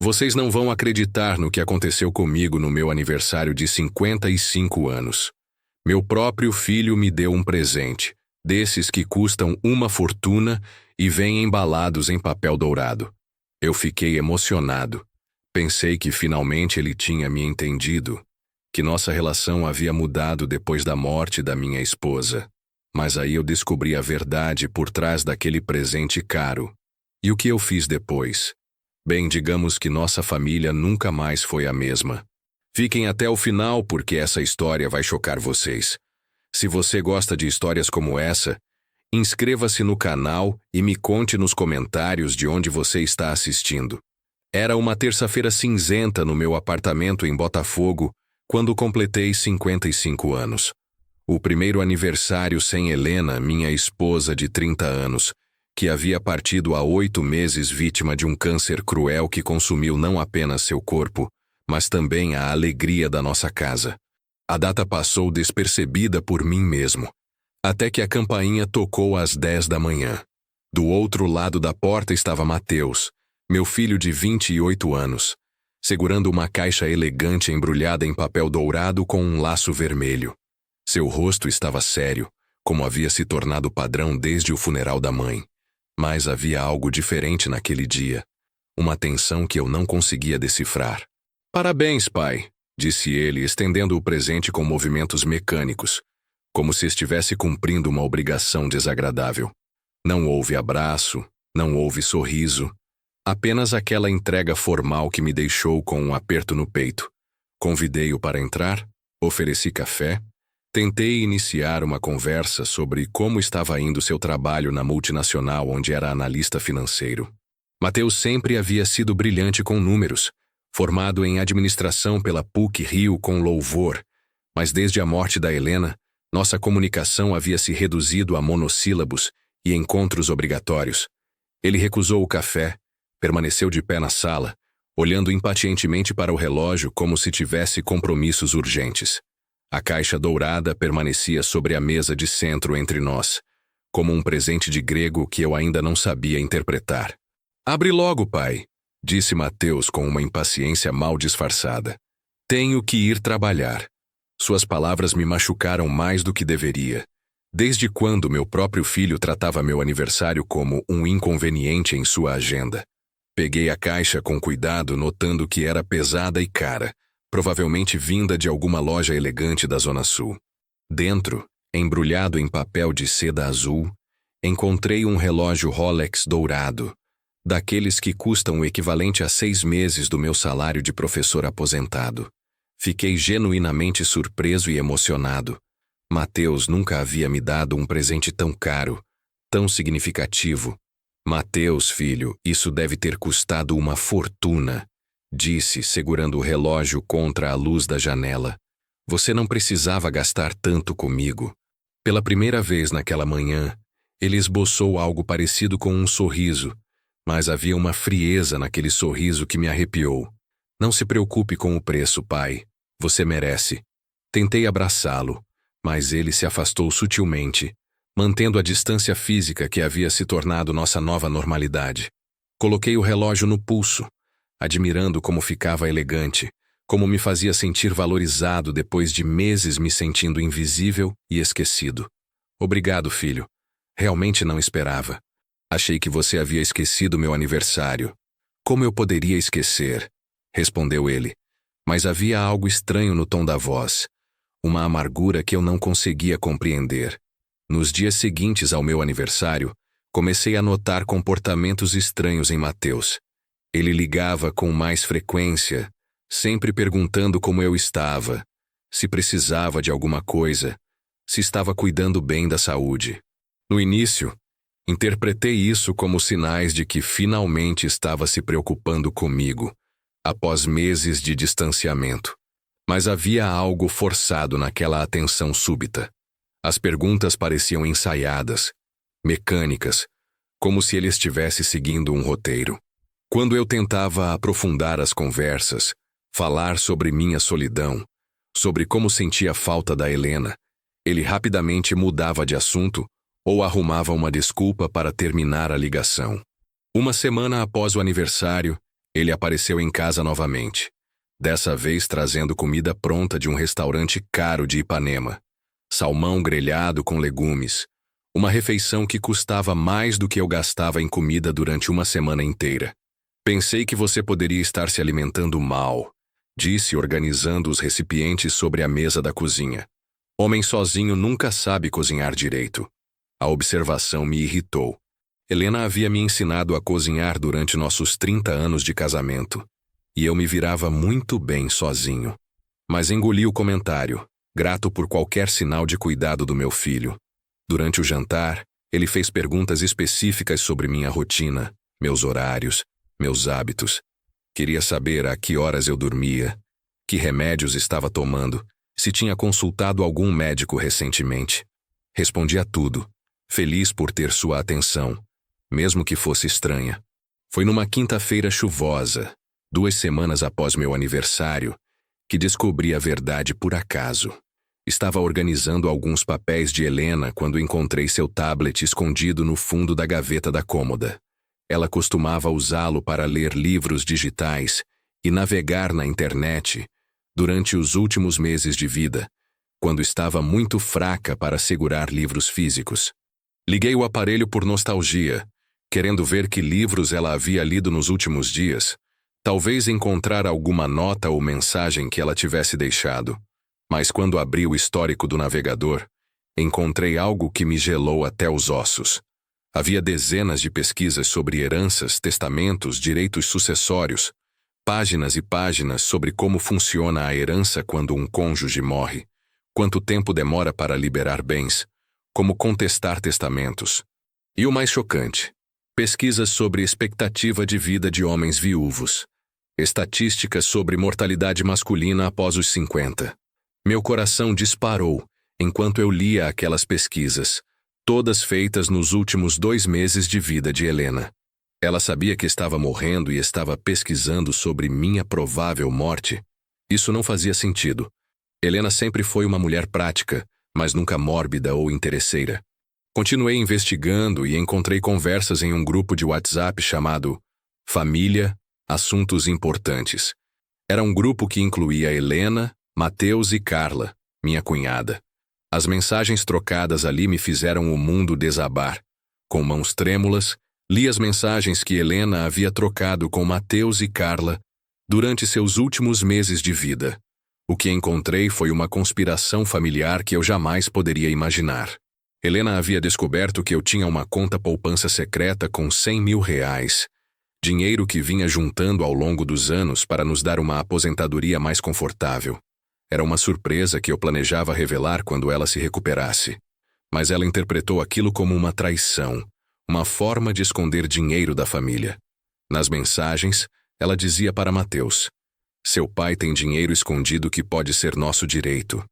Vocês não vão acreditar no que aconteceu comigo no meu aniversário de 55 anos. Meu próprio filho me deu um presente, desses que custam uma fortuna e vêm embalados em papel dourado. Eu fiquei emocionado. Pensei que finalmente ele tinha me entendido, que nossa relação havia mudado depois da morte da minha esposa. Mas aí eu descobri a verdade por trás daquele presente caro. E o que eu fiz depois? Bem, digamos que nossa família nunca mais foi a mesma. Fiquem até o final porque essa história vai chocar vocês. Se você gosta de histórias como essa, inscreva-se no canal e me conte nos comentários de onde você está assistindo. Era uma terça-feira cinzenta no meu apartamento em Botafogo, quando completei 55 anos. O primeiro aniversário sem Helena, minha esposa de 30 anos, que havia partido há 8 meses vítima de um câncer cruel que consumiu não apenas seu corpo, mas também a alegria da nossa casa. A data passou despercebida por mim mesmo, até que a campainha tocou às 10 da manhã. Do outro lado da porta estava Mateus, meu filho de 28 anos, segurando uma caixa elegante embrulhada em papel dourado com um laço vermelho. Seu rosto estava sério, como havia se tornado padrão desde o funeral da mãe. Mas havia algo diferente naquele dia, uma tensão que eu não conseguia decifrar. "Parabéns, pai", disse ele, estendendo o presente com movimentos mecânicos, como se estivesse cumprindo uma obrigação desagradável. Não houve abraço, não houve sorriso, apenas aquela entrega formal que me deixou com um aperto no peito. Convidei-o para entrar, ofereci café, tentei iniciar uma conversa sobre como estava indo seu trabalho na multinacional onde era analista financeiro. Mateus sempre havia sido brilhante com números, formado em administração pela PUC-Rio com louvor, mas desde a morte da Helena, nossa comunicação havia se reduzido a monossílabos e encontros obrigatórios. Ele recusou o café, permaneceu de pé na sala, olhando impacientemente para o relógio como se tivesse compromissos urgentes. A caixa dourada permanecia sobre a mesa de centro entre nós, como um presente de grego que eu ainda não sabia interpretar. "Abre logo, pai", disse Mateus com uma impaciência mal disfarçada. "Tenho que ir trabalhar." Suas palavras me machucaram mais do que deveria. Desde quando meu próprio filho tratava meu aniversário como um inconveniente em sua agenda? Peguei a caixa com cuidado, notando que era pesada e cara, provavelmente vinda de alguma loja elegante da Zona Sul. Dentro, embrulhado em papel de seda azul, encontrei um relógio Rolex dourado, daqueles que custam o equivalente a 6 meses do meu salário de professor aposentado. Fiquei genuinamente surpreso e emocionado. Mateus nunca havia me dado um presente tão caro, tão significativo. "Mateus, filho, isso deve ter custado uma fortuna", disse, segurando o relógio contra a luz da janela. "Você não precisava gastar tanto comigo." Pela primeira vez naquela manhã, ele esboçou algo parecido com um sorriso, mas havia uma frieza naquele sorriso que me arrepiou. "Não se preocupe com o preço, pai. Você merece." Tentei abraçá-lo, mas ele se afastou sutilmente, mantendo a distância física que havia se tornado nossa nova normalidade. Coloquei o relógio no pulso, admirando como ficava elegante, como me fazia sentir valorizado depois de meses me sentindo invisível e esquecido. "Obrigado, filho. Realmente não esperava. Achei que você havia esquecido meu aniversário." "Como eu poderia esquecer?" respondeu ele. Mas havia algo estranho no tom da voz, uma amargura que eu não conseguia compreender. Nos dias seguintes ao meu aniversário, comecei a notar comportamentos estranhos em Mateus. Ele ligava com mais frequência, sempre perguntando como eu estava, se precisava de alguma coisa, se estava cuidando bem da saúde. No início, interpretei isso como sinais de que finalmente estava se preocupando comigo, após meses de distanciamento. Mas havia algo forçado naquela atenção súbita. As perguntas pareciam ensaiadas, mecânicas, como se ele estivesse seguindo um roteiro. Quando eu tentava aprofundar as conversas, falar sobre minha solidão, sobre como sentia falta da Helena, ele rapidamente mudava de assunto ou arrumava uma desculpa para terminar a ligação. Uma semana após o aniversário, Ele apareceu em casa novamente, dessa vez trazendo comida pronta de um restaurante caro de Ipanema. Salmão grelhado com legumes, uma refeição que custava mais do que eu gastava em comida durante uma semana inteira. Pensei que você poderia estar se alimentando mal, disse organizando os recipientes sobre a mesa da cozinha. Homem sozinho nunca sabe cozinhar direito. A observação me irritou. Helena havia me ensinado a cozinhar durante nossos 30 anos de casamento, e eu me virava muito bem sozinho. Mas engoli o comentário, grato por qualquer sinal de cuidado do meu filho. Durante o jantar, ele fez perguntas específicas sobre minha rotina, meus horários, meus hábitos. Queria saber a que horas eu dormia, que remédios estava tomando, se tinha consultado algum médico recentemente. Respondi a tudo, feliz por ter sua atenção, mesmo que fosse estranha. Foi numa quinta-feira chuvosa, 2 semanas após meu aniversário, que descobri a verdade por acaso. Estava organizando alguns papéis de Helena quando encontrei seu tablet escondido no fundo da gaveta da cômoda. Ela costumava usá-lo para ler livros digitais e navegar na internet durante os últimos meses de vida, quando estava muito fraca para segurar livros físicos. Liguei o aparelho por nostalgia, querendo ver que livros ela havia lido nos últimos dias, talvez encontrar alguma nota ou mensagem que ela tivesse deixado. Mas quando abri o histórico do navegador, encontrei algo que me gelou até os ossos. Havia dezenas de pesquisas sobre heranças, testamentos, direitos sucessórios, páginas e páginas sobre como funciona a herança quando um cônjuge morre, quanto tempo demora para liberar bens, como contestar testamentos. E o mais chocante, pesquisas sobre expectativa de vida de homens viúvos, estatísticas sobre mortalidade masculina após os 50. Meu coração disparou enquanto eu lia aquelas pesquisas, todas feitas nos últimos 2 meses de vida de Helena. Ela sabia que estava morrendo e estava pesquisando sobre minha provável morte. Isso não fazia sentido. Helena sempre foi uma mulher prática, mas nunca mórbida ou interesseira. Continuei investigando e encontrei conversas em um grupo de WhatsApp chamado Família, Assuntos Importantes. Era um grupo que incluía Helena, Mateus e Carla, minha cunhada. As mensagens trocadas ali me fizeram o mundo desabar. Com mãos trêmulas, li as mensagens que Helena havia trocado com Mateus e Carla durante seus últimos meses de vida. O que encontrei foi uma conspiração familiar que eu jamais poderia imaginar. Helena havia descoberto que eu tinha uma conta poupança secreta com R$100 mil, dinheiro que vinha juntando ao longo dos anos para nos dar uma aposentadoria mais confortável. Era uma surpresa que eu planejava revelar quando ela se recuperasse. Mas ela interpretou aquilo como uma traição, uma forma de esconder dinheiro da família. Nas mensagens, ela dizia para Mateus: seu pai tem dinheiro escondido que pode ser nosso direito.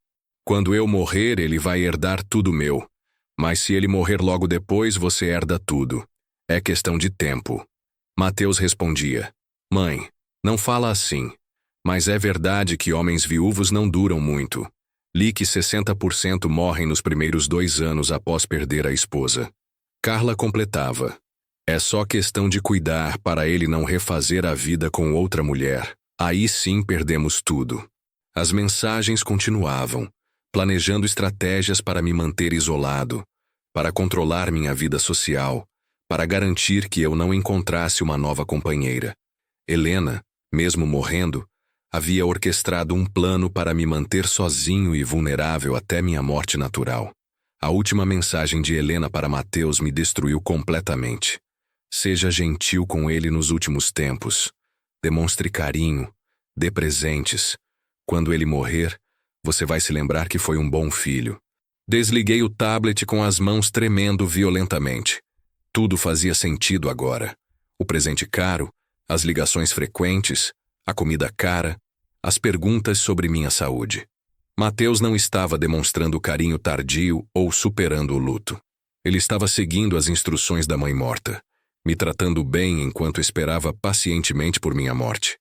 Quando eu morrer, ele vai herdar tudo meu. Mas se ele morrer logo depois, você herda tudo. É questão de tempo. Mateus respondia: mãe, não fala assim. Mas é verdade que homens viúvos não duram muito. Li que 60% morrem nos primeiros 2 anos após perder a esposa. Carla completava: é só questão de cuidar para ele não refazer a vida com outra mulher. Aí sim perdemos tudo. As mensagens continuavam, planejando estratégias para me manter isolado, para controlar minha vida social, para garantir que eu não encontrasse uma nova companheira. Helena, mesmo morrendo, havia orquestrado um plano para me manter sozinho e vulnerável até minha morte natural. A última mensagem de Helena para Mateus me destruiu completamente. Seja gentil com ele nos últimos tempos. Demonstre carinho. Dê presentes. Quando ele morrer, você vai se lembrar que foi um bom filho. Desliguei o tablet com as mãos tremendo violentamente. Tudo fazia sentido agora. O presente caro, as ligações frequentes, a comida cara, as perguntas sobre minha saúde. Mateus não estava demonstrando carinho tardio ou superando o luto. Ele estava seguindo as instruções da mãe morta, me tratando bem enquanto esperava pacientemente por minha morte.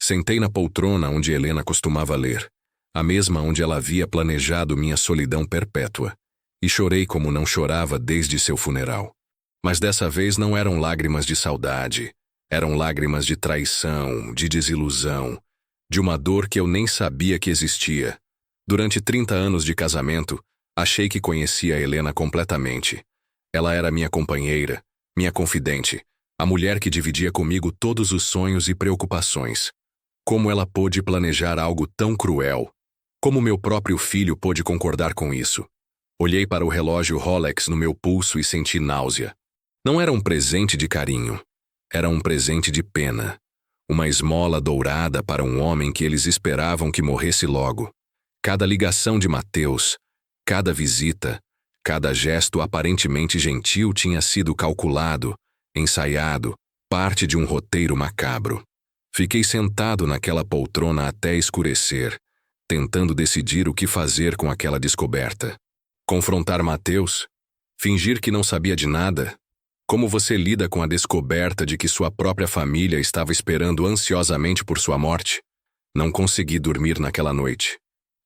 Sentei na poltrona onde Helena costumava ler, a mesma onde ela havia planejado minha solidão perpétua, e chorei como não chorava desde seu funeral. Mas dessa vez não eram lágrimas de saudade, Eram lágrimas de traição, de desilusão, de uma dor que eu nem sabia que existia. Durante 30 anos de casamento, achei que conhecia a Helena completamente. Ela era minha companheira, minha confidente, a mulher que dividia comigo todos os sonhos e preocupações. Como ela pôde planejar algo tão cruel? Como meu próprio filho pôde concordar com isso? Olhei para o relógio Rolex no meu pulso e senti náusea. Não era um presente de carinho. Era um presente de pena. Uma esmola dourada para um homem que eles esperavam que morresse logo. Cada ligação de Mateus, cada visita, cada gesto aparentemente gentil tinha sido calculado, ensaiado, parte de um roteiro macabro. Fiquei sentado naquela poltrona até escurecer, tentando decidir o que fazer com aquela descoberta. Confrontar Mateus? Fingir que não sabia de nada? Como você lida com a descoberta de que sua própria família estava esperando ansiosamente por sua morte? Não consegui dormir naquela noite.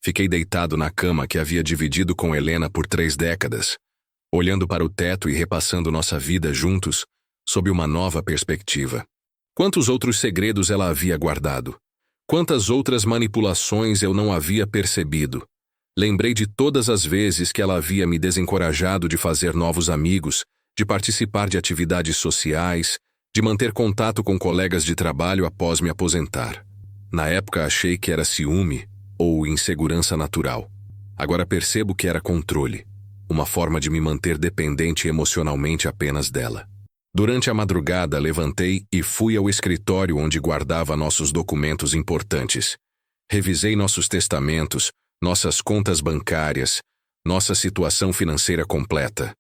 Fiquei deitado na cama que havia dividido com Helena por 3 décadas, olhando para o teto e repassando nossa vida juntos, sob uma nova perspectiva. Quantos outros segredos ela havia guardado? Quantas outras manipulações eu não havia percebido? Lembrei de todas as vezes que ela havia me desencorajado de fazer novos amigos, de participar de atividades sociais, de manter contato com colegas de trabalho após me aposentar. Na época achei que era ciúme ou insegurança natural. Agora percebo que era controle, uma forma de me manter dependente emocionalmente apenas dela. Durante a madrugada, levantei e fui ao escritório onde guardava nossos documentos importantes. Revisei nossos testamentos, nossas contas bancárias, nossa situação financeira completa.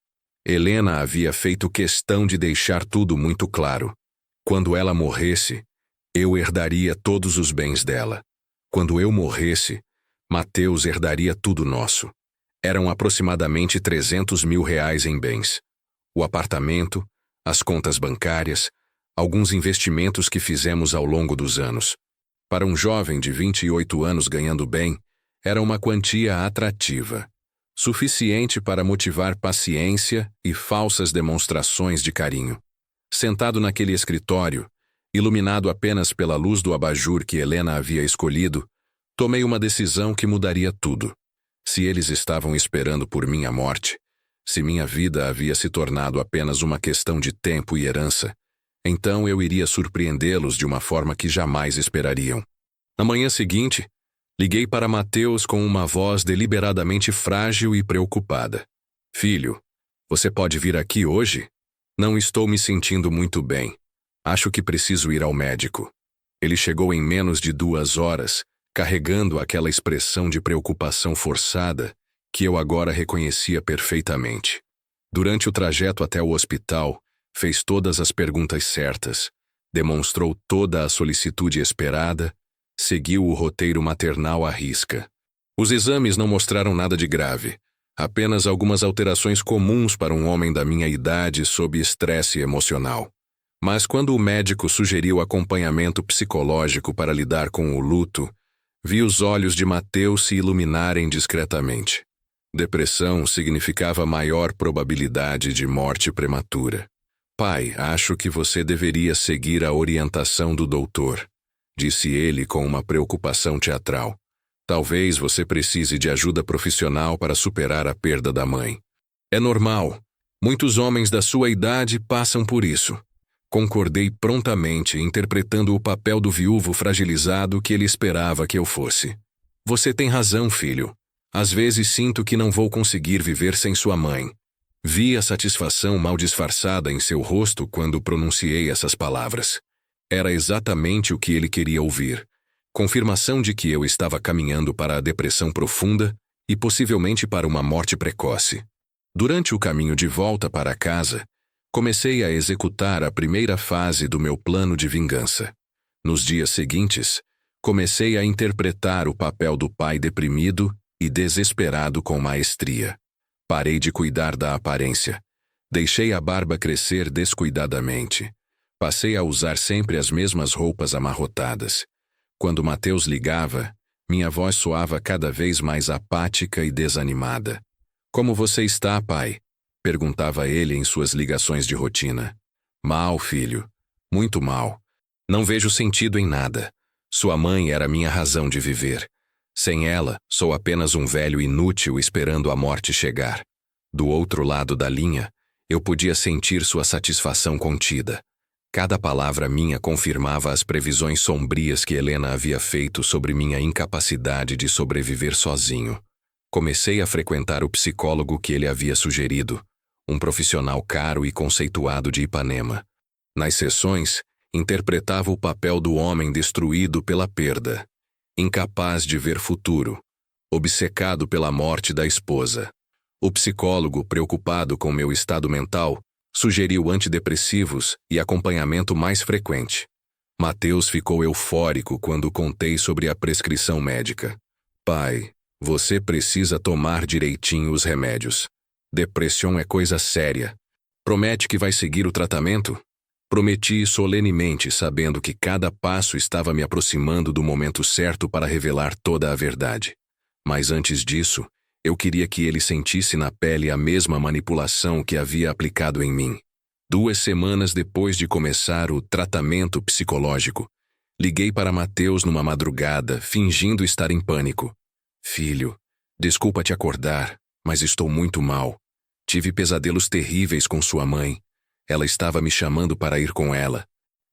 Helena havia feito questão de deixar tudo muito claro. Quando ela morresse, eu herdaria todos os bens dela. Quando eu morresse, Mateus herdaria tudo nosso. Eram aproximadamente R$300 mil em bens. O apartamento, as contas bancárias, alguns investimentos que fizemos ao longo dos anos. Para um jovem de 28 anos ganhando bem, era uma quantia atrativa, suficiente para motivar paciência e falsas demonstrações de carinho. Sentado naquele escritório, iluminado apenas pela luz do abajur que Helena havia escolhido, tomei uma decisão que mudaria tudo. Se eles estavam esperando por minha morte, se minha vida havia se tornado apenas uma questão de tempo e herança, então eu iria surpreendê-los de uma forma que jamais esperariam. Na manhã seguinte, liguei para Mateus com uma voz deliberadamente frágil e preocupada. Filho, você pode vir aqui hoje? Não estou me sentindo muito bem. Acho que preciso ir ao médico. Ele chegou em menos de 2 horas, carregando aquela expressão de preocupação forçada que eu agora reconhecia perfeitamente. Durante o trajeto até o hospital, fez todas as perguntas certas, demonstrou toda a solicitude esperada, seguiu o roteiro maternal à risca. Os exames não mostraram nada de grave, apenas algumas alterações comuns para um homem da minha idade sob estresse emocional. Mas quando o médico sugeriu acompanhamento psicológico para lidar com o luto, vi os olhos de Mateus se iluminarem discretamente. Depressão significava maior probabilidade de morte prematura. Pai, acho que você deveria seguir a orientação do doutor, disse ele com uma preocupação teatral. Talvez você precise de ajuda profissional para superar a perda da mãe. É normal. Muitos homens da sua idade passam por isso. Concordei prontamente, interpretando o papel do viúvo fragilizado que ele esperava que eu fosse. Você tem razão, filho. Às vezes sinto que não vou conseguir viver sem sua mãe. Vi a satisfação mal disfarçada em seu rosto quando pronunciei essas palavras. Era exatamente o que ele queria ouvir. Confirmação de que eu estava caminhando para a depressão profunda e possivelmente para uma morte precoce. Durante o caminho de volta para casa, comecei a executar a primeira fase do meu plano de vingança. Nos dias seguintes, comecei a interpretar o papel do pai deprimido e desesperado com maestria. Parei de cuidar da aparência. Deixei a barba crescer descuidadamente. Passei a usar sempre as mesmas roupas amarrotadas. Quando Mateus ligava, minha voz soava cada vez mais apática e desanimada. Como você está, pai? Perguntava ele em suas ligações de rotina. Mal, filho. Muito mal. Não vejo sentido em nada. Sua mãe era minha razão de viver. Sem ela, sou apenas um velho inútil esperando a morte chegar. Do outro lado da linha, eu podia sentir sua satisfação contida. Cada palavra minha confirmava as previsões sombrias que Helena havia feito sobre minha incapacidade de sobreviver sozinho. Comecei a frequentar o psicólogo que ele havia sugerido, um profissional caro e conceituado de Ipanema. Nas sessões, interpretava o papel do homem destruído pela perda, incapaz de ver futuro, obcecado pela morte da esposa. O psicólogo, preocupado com meu estado mental, sugeriu antidepressivos e acompanhamento mais frequente. Mateus ficou eufórico quando contei sobre a prescrição médica. Pai, você precisa tomar direitinho os remédios. Depressão é coisa séria. Promete que vai seguir o tratamento? Prometi solenemente, sabendo que cada passo estava me aproximando do momento certo para revelar toda a verdade. Mas antes disso, eu queria que ele sentisse na pele a mesma manipulação que havia aplicado em mim. 2 semanas depois de começar o tratamento psicológico, liguei para Mateus numa madrugada, fingindo estar em pânico. Filho, desculpa te acordar, mas estou muito mal. Tive pesadelos terríveis com sua mãe. Ela estava me chamando para ir com ela.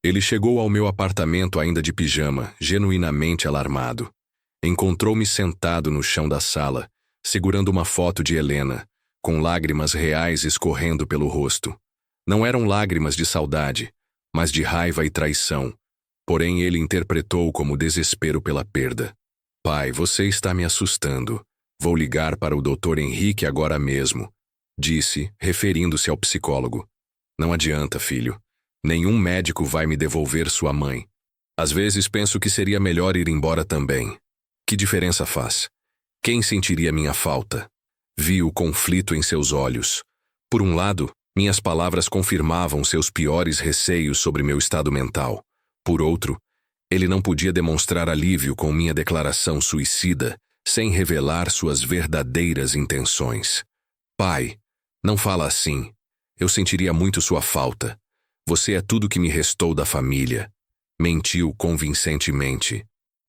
Ele chegou ao meu apartamento ainda de pijama, genuinamente alarmado. Encontrou-me sentado no chão da sala, segurando uma foto de Helena, com lágrimas reais escorrendo pelo rosto. Não eram lágrimas de saudade, mas de raiva e traição. Porém, ele interpretou como desespero pela perda. Pai, você está me assustando. Vou ligar para o Dr. Henrique agora mesmo, disse, referindo-se ao psicólogo. Não adianta, filho. Nenhum médico vai me devolver sua mãe. Às vezes penso que seria melhor ir embora também. Que diferença faz? Quem sentiria minha falta? Vi o conflito em seus olhos. Por um lado, minhas palavras confirmavam seus piores receios sobre meu estado mental. Por outro, ele não podia demonstrar alívio com minha declaração suicida, sem revelar suas verdadeiras intenções. Pai, não fala assim. Eu sentiria muito sua falta. Você é tudo que me restou da família. Mentiu convincentemente.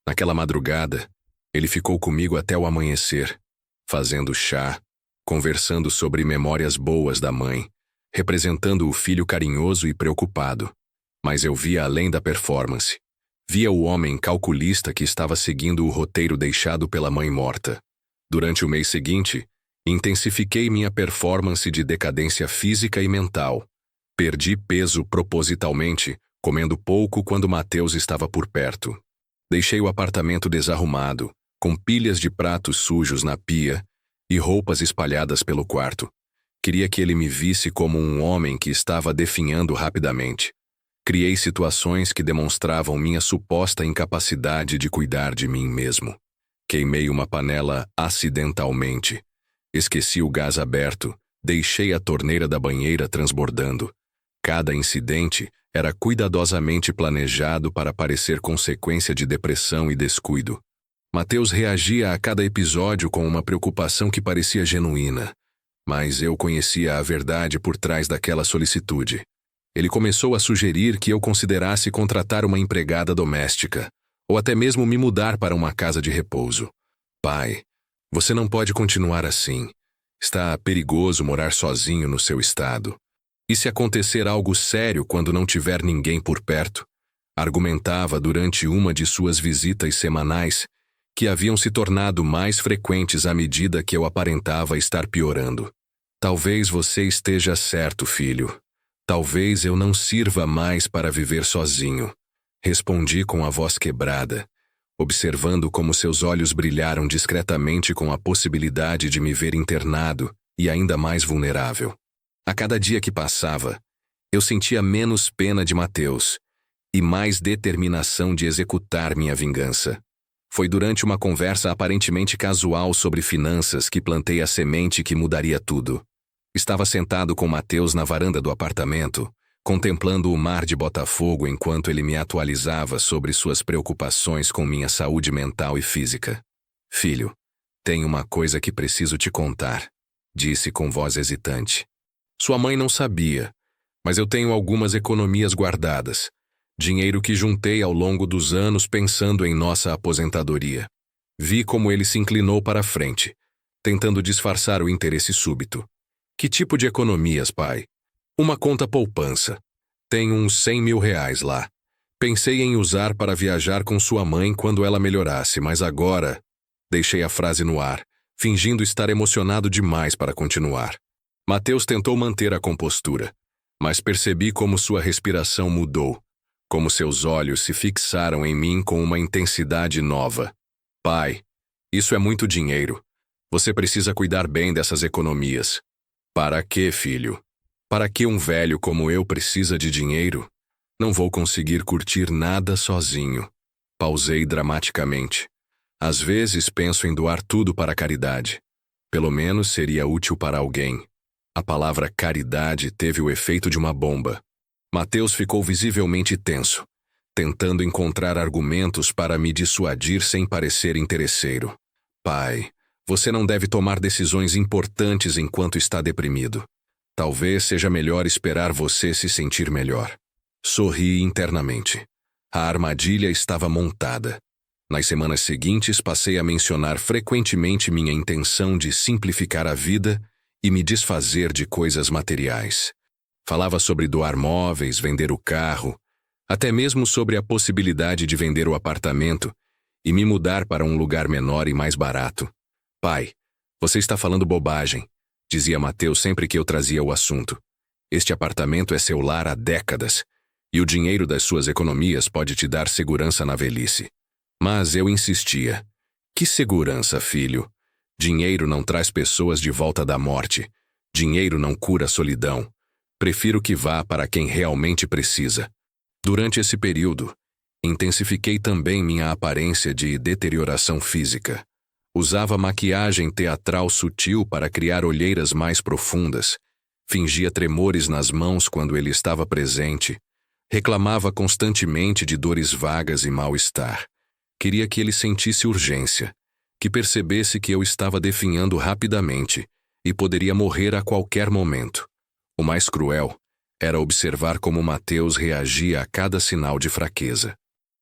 Naquela madrugada, ele ficou comigo até o amanhecer, fazendo chá, conversando sobre memórias boas da mãe, representando o filho carinhoso e preocupado. Mas eu via além da performance. Via o homem calculista que estava seguindo o roteiro deixado pela mãe morta. Durante o mês seguinte, intensifiquei minha performance de decadência física e mental. Perdi peso propositalmente, comendo pouco quando Mateus estava por perto. Deixei o apartamento desarrumado, com pilhas de pratos sujos na pia e roupas espalhadas pelo quarto. Queria que ele me visse como um homem que estava definhando rapidamente. Criei situações que demonstravam minha suposta incapacidade de cuidar de mim mesmo. Queimei uma panela acidentalmente. Esqueci o gás aberto, deixei a torneira da banheira transbordando. Cada incidente era cuidadosamente planejado para parecer consequência de depressão e descuido. Mateus reagia a cada episódio com uma preocupação que parecia genuína, mas eu conhecia a verdade por trás daquela solicitude. Ele começou a sugerir que eu considerasse contratar uma empregada doméstica, ou até mesmo me mudar para uma casa de repouso. Pai, você não pode continuar assim. Está perigoso morar sozinho no seu estado. E se acontecer algo sério quando não tiver ninguém por perto? Argumentava durante uma de suas visitas semanais, que haviam se tornado mais frequentes à medida que eu aparentava estar piorando. Talvez você esteja certo, filho. Talvez eu não sirva mais para viver sozinho. Respondi com a voz quebrada, observando como seus olhos brilharam discretamente com a possibilidade de me ver internado e ainda mais vulnerável. A cada dia que passava, eu sentia menos pena de Mateus e mais determinação de executar minha vingança. Foi durante uma conversa aparentemente casual sobre finanças que plantei a semente que mudaria tudo. Estava sentado com Mateus na varanda do apartamento, contemplando o mar de Botafogo enquanto ele me atualizava sobre suas preocupações com minha saúde mental e física. Filho, tenho uma coisa que preciso te contar, disse com voz hesitante. Sua mãe não sabia, mas eu tenho algumas economias guardadas. Dinheiro que juntei ao longo dos anos pensando em nossa aposentadoria. Vi como ele se inclinou para a frente, tentando disfarçar o interesse súbito. Que tipo de economias, pai? Uma conta poupança. Tenho uns 100 mil reais lá. Pensei em usar para viajar com sua mãe quando ela melhorasse, mas agora... Deixei a frase no ar, fingindo estar emocionado demais para continuar. Mateus tentou manter a compostura, mas percebi como sua respiração mudou, como seus olhos se fixaram em mim com uma intensidade nova. Pai, isso é muito dinheiro. Você precisa cuidar bem dessas economias. Para quê, filho? Para que um velho como eu precisa de dinheiro? Não vou conseguir curtir nada sozinho. Pausei dramaticamente. Às vezes penso em doar tudo para a caridade. Pelo menos seria útil para alguém. A palavra caridade teve o efeito de uma bomba. Mateus ficou visivelmente tenso, tentando encontrar argumentos para me dissuadir sem parecer interesseiro. Pai, você não deve tomar decisões importantes enquanto está deprimido. Talvez seja melhor esperar você se sentir melhor. Sorri internamente. A armadilha estava montada. Nas semanas seguintes, passei a mencionar frequentemente minha intenção de simplificar a vida e me desfazer de coisas materiais. Falava sobre doar móveis, vender o carro, até mesmo sobre a possibilidade de vender o apartamento e me mudar para um lugar menor e mais barato. Pai, você está falando bobagem, dizia Mateus sempre que eu trazia o assunto. Este apartamento é seu lar há décadas, e o dinheiro das suas economias pode te dar segurança na velhice. Mas eu insistia. Que segurança, filho? Dinheiro não traz pessoas de volta da morte. Dinheiro não cura a solidão. Prefiro que vá para quem realmente precisa. Durante esse período, intensifiquei também minha aparência de deterioração física. Usava maquiagem teatral sutil para criar olheiras mais profundas. Fingia tremores nas mãos quando ele estava presente. Reclamava constantemente de dores vagas e mal-estar. Queria que ele sentisse urgência, que percebesse que eu estava definhando rapidamente e poderia morrer a qualquer momento. O mais cruel era observar como Mateus reagia a cada sinal de fraqueza.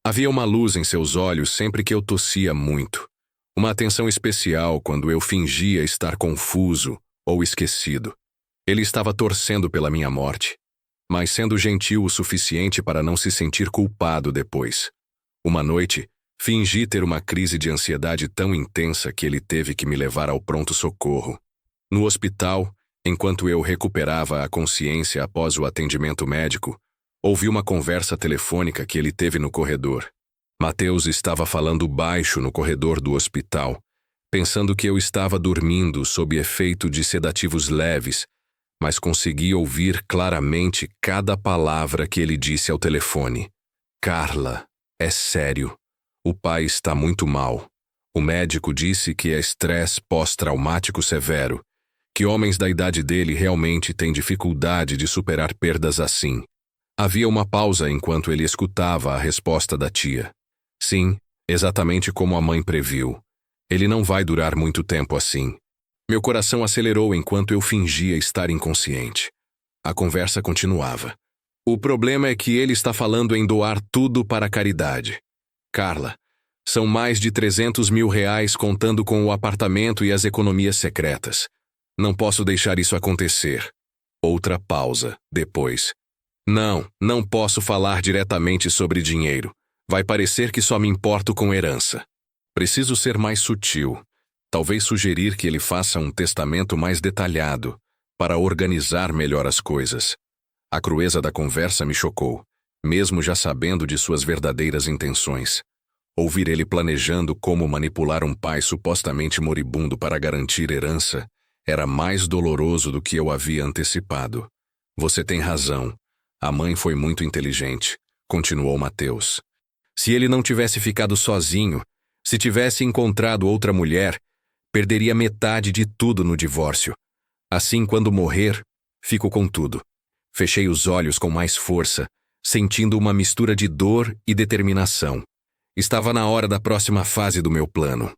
Havia uma luz em seus olhos sempre que eu tossia muito. Uma atenção especial quando eu fingia estar confuso ou esquecido. Ele estava torcendo pela minha morte, mas sendo gentil o suficiente para não se sentir culpado depois. Uma noite, fingi ter uma crise de ansiedade tão intensa que ele teve que me levar ao pronto-socorro. No hospital, enquanto eu recuperava a consciência após o atendimento médico, ouvi uma conversa telefônica que ele teve no corredor. Mateus estava falando baixo no corredor do hospital, pensando que eu estava dormindo sob efeito de sedativos leves, mas consegui ouvir claramente cada palavra que ele disse ao telefone. Carla, é sério. O pai está muito mal. O médico disse que é estresse pós-traumático severo, que homens da idade dele realmente têm dificuldade de superar perdas assim. Havia uma pausa enquanto ele escutava a resposta da tia. Sim, exatamente como a mãe previu. Ele não vai durar muito tempo assim. Meu coração acelerou enquanto eu fingia estar inconsciente. A conversa continuava. O problema é que ele está falando em doar tudo para a caridade. Carla, são mais de 300 mil reais contando com o apartamento e as economias secretas. Não posso deixar isso acontecer. Outra pausa, depois. Não posso falar diretamente sobre dinheiro. Vai parecer que só me importo com herança. Preciso ser mais sutil. Talvez sugerir que ele faça um testamento mais detalhado, para organizar melhor as coisas. A crueza da conversa me chocou, mesmo já sabendo de suas verdadeiras intenções. Ouvir ele planejando como manipular um pai supostamente moribundo para garantir herança era mais doloroso do que eu havia antecipado. Você tem razão. A mãe foi muito inteligente, continuou Mateus. Se ele não tivesse ficado sozinho, se tivesse encontrado outra mulher, perderia metade de tudo no divórcio. Assim, quando morrer, fico com tudo. Fechei os olhos com mais força, sentindo uma mistura de dor e determinação. Estava na hora da próxima fase do meu plano.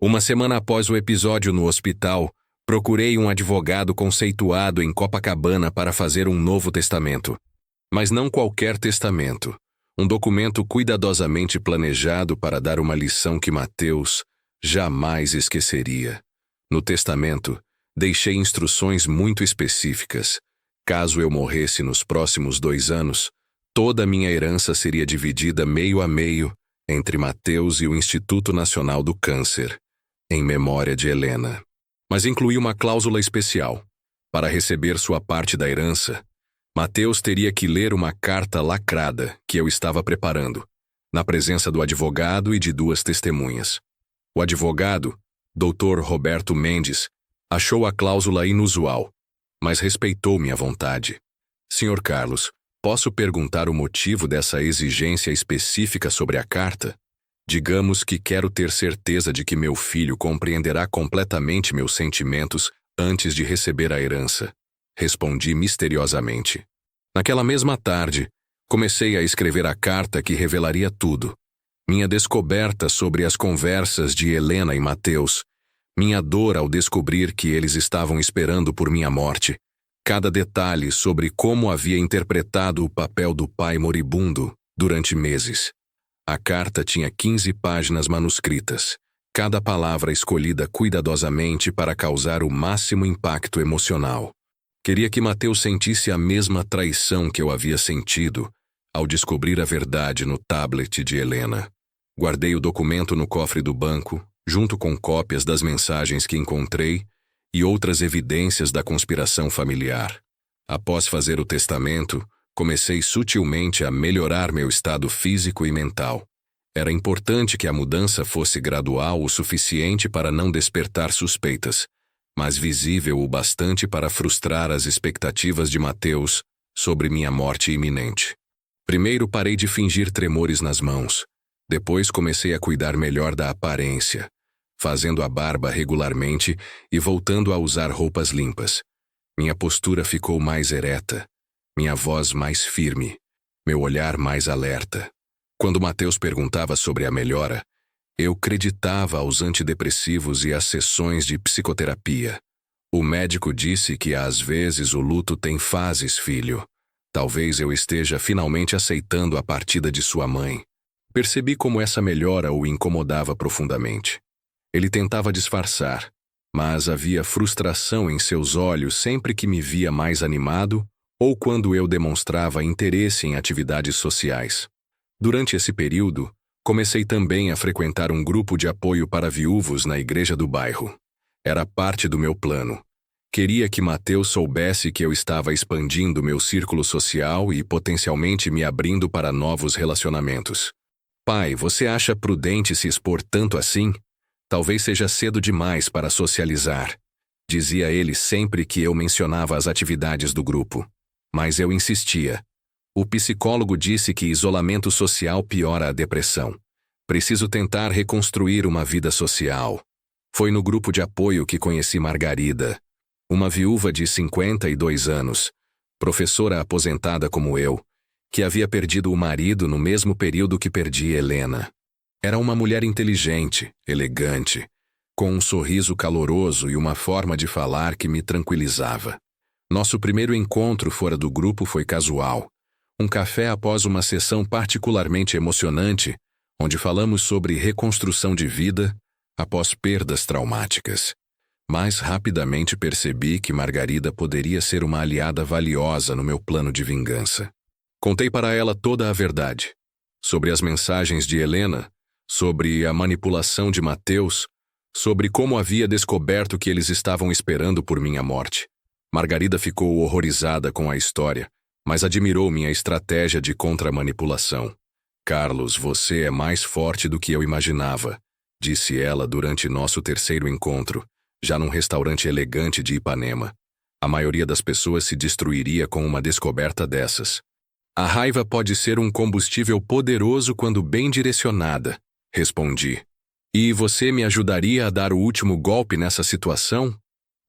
Uma semana após o episódio no hospital, procurei um advogado conceituado em Copacabana para fazer um novo testamento. Mas não qualquer testamento. Um documento cuidadosamente planejado para dar uma lição que Mateus jamais esqueceria. No testamento, deixei instruções muito específicas. Caso eu morresse nos próximos 2 anos, toda a minha herança seria dividida meio a meio entre Mateus e o Instituto Nacional do Câncer, em memória de Helena. Mas incluí uma cláusula especial. Para receber sua parte da herança, Mateus teria que ler uma carta lacrada que eu estava preparando, na presença do advogado e de 2 testemunhas. O advogado, Dr. Roberto Mendes, achou a cláusula inusual, mas respeitou minha vontade. Sr. Carlos, posso perguntar o motivo dessa exigência específica sobre a carta? Digamos que quero ter certeza de que meu filho compreenderá completamente meus sentimentos antes de receber a herança. Respondi misteriosamente. Naquela mesma tarde, comecei a escrever a carta que revelaria tudo. Minha descoberta sobre as conversas de Helena e Mateus, minha dor ao descobrir que eles estavam esperando por minha morte, cada detalhe sobre como havia interpretado o papel do pai moribundo durante meses. A carta tinha 15 páginas manuscritas, cada palavra escolhida cuidadosamente para causar o máximo impacto emocional. Queria que Mateus sentisse a mesma traição que eu havia sentido ao descobrir a verdade no tablet de Helena. Guardei o documento no cofre do banco, junto com cópias das mensagens que encontrei e outras evidências da conspiração familiar. Após fazer o testamento, comecei sutilmente a melhorar meu estado físico e mental. Era importante que a mudança fosse gradual o suficiente para não despertar suspeitas, mas visível o bastante para frustrar as expectativas de Mateus sobre minha morte iminente. Primeiro parei de fingir tremores nas mãos. Depois comecei a cuidar melhor da aparência, fazendo a barba regularmente e voltando a usar roupas limpas. Minha postura ficou mais ereta, minha voz mais firme, meu olhar mais alerta. Quando Mateus perguntava sobre a melhora, eu creditava aos antidepressivos e às sessões de psicoterapia. O médico disse que às vezes o luto tem fases, filho. Talvez eu esteja finalmente aceitando a partida de sua mãe. Percebi como essa melhora o incomodava profundamente. Ele tentava disfarçar, mas havia frustração em seus olhos sempre que me via mais animado ou quando eu demonstrava interesse em atividades sociais. Durante esse período, comecei também a frequentar um grupo de apoio para viúvos na igreja do bairro. Era parte do meu plano. Queria que Mateus soubesse que eu estava expandindo meu círculo social e potencialmente me abrindo para novos relacionamentos. Pai, você acha prudente se expor tanto assim? Talvez seja cedo demais para socializar, dizia ele sempre que eu mencionava as atividades do grupo. Mas eu insistia. O psicólogo disse que isolamento social piora a depressão. Preciso tentar reconstruir uma vida social. Foi no grupo de apoio que conheci Margarida, uma viúva de 52 anos, professora aposentada como eu, que havia perdido o marido no mesmo período que perdi Helena. Era uma mulher inteligente, elegante, com um sorriso caloroso e uma forma de falar que me tranquilizava. Nosso primeiro encontro fora do grupo foi casual. Um café após uma sessão particularmente emocionante, onde falamos sobre reconstrução de vida após perdas traumáticas. Mas rapidamente percebi que Margarida poderia ser uma aliada valiosa no meu plano de vingança. Contei para ela toda a verdade. Sobre as mensagens de Helena, sobre a manipulação de Mateus, sobre como havia descoberto que eles estavam esperando por minha morte. Margarida ficou horrorizada com a história, mas admirou minha estratégia de contra-manipulação. Carlos, você é mais forte do que eu imaginava, disse ela durante nosso terceiro encontro, já num restaurante elegante de Ipanema. A maioria das pessoas se destruiria com uma descoberta dessas. A raiva pode ser um combustível poderoso quando bem direcionada, respondi. E você me ajudaria a dar o último golpe nessa situação?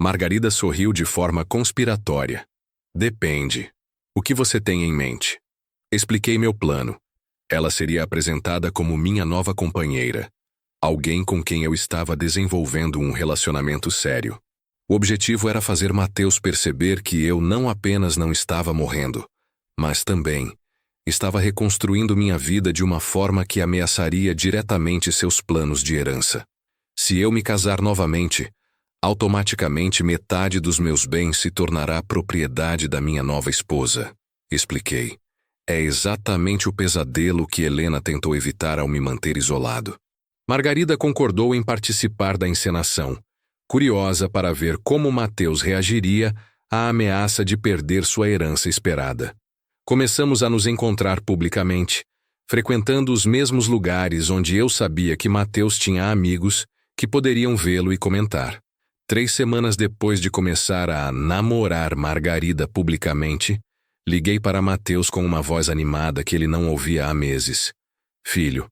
Margarida sorriu de forma conspiratória. Depende. O que você tem em mente? Expliquei meu plano. Ela seria apresentada como minha nova companheira, alguém com quem eu estava desenvolvendo um relacionamento sério. O objetivo era fazer Mateus perceber que eu não apenas não estava morrendo, mas também Estava reconstruindo minha vida de uma forma que ameaçaria diretamente seus planos de herança. Se eu me casar novamente, automaticamente metade dos meus bens se tornará propriedade da minha nova esposa. Expliquei. É exatamente o pesadelo que Helena tentou evitar ao me manter isolado. Margarida concordou em participar da encenação, curiosa para ver como Mateus reagiria à ameaça de perder sua herança esperada. Começamos a nos encontrar publicamente, frequentando os mesmos lugares onde eu sabia que Mateus tinha amigos que poderiam vê-lo e comentar. 3 semanas depois de começar a namorar Margarida publicamente, liguei para Mateus com uma voz animada que ele não ouvia há meses. Filho,